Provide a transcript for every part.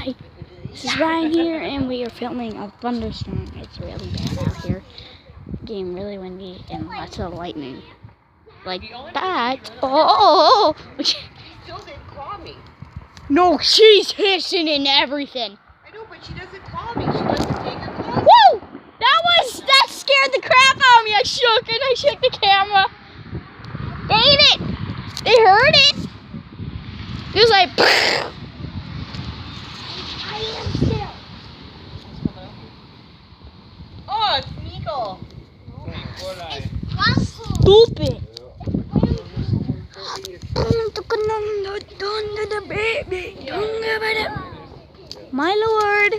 Hi, this is Ryan here, and we are filming a thunderstorm. It's really bad out here. Getting really windy and lots of lightning. Like that. Oh! She still didn't claw me. No, she's hissing and everything. I know, but she doesn't claw me. She doesn't take her claws. Woo! That scared the crap out of me. I shook the camera. Dang it! They heard it. It was like. I am still. Oh, it's Meagle. Stupid. My lord.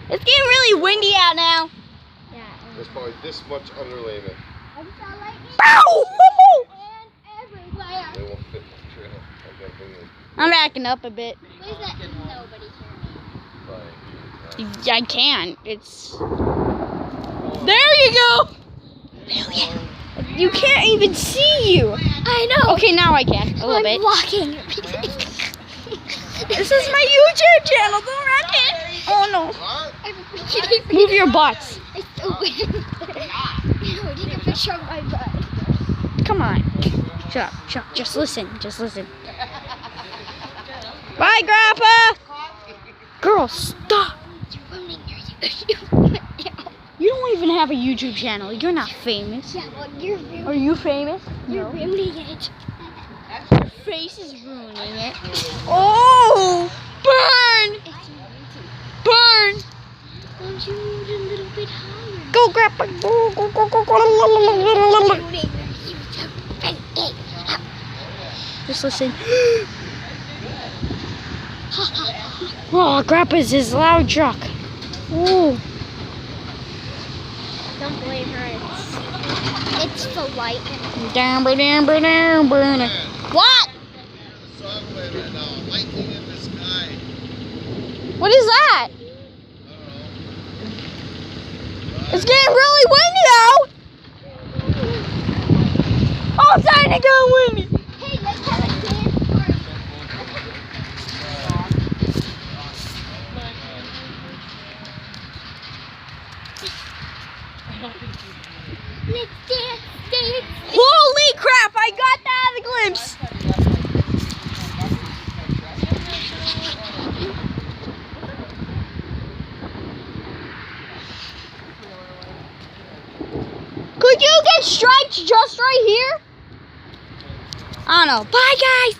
It's getting really windy out now. Yeah. There's probably this much underlayment. Bow! They won't fit the trail. I gotta bring them. I'm backing up a bit. Right. I can't. It's. There you go! You can't even see you. I know. Okay, now I can. A little bit. Walking. This is my YouTube channel. Don't wreck it. Oh no. Move your butts. I take a picture of my butt. Come on. Shut up. Just listen. Bye, Grandpa. Girl, stop. You don't even have a YouTube channel. You're not famous. Yeah, well, you're ruining it. Are you famous? You're ruining it. Your face is ruining it. Oh! Burn! It's ruining Burn! Don't you move a little bit higher? Go, Grandpa. Go. Ruining YouTube. Just listen. Oh, Grandpa's his loud truck. Ooh. Don't blame her. It's the light. Down. What? Lightning in the sky. What is that? It's getting really windy out. Oh, it's starting to get windy. Hey, let's have a dance party. Let's dance. Holy crap! I got that at a glimpse. Could you get striped just right here? I don't know. Bye, guys.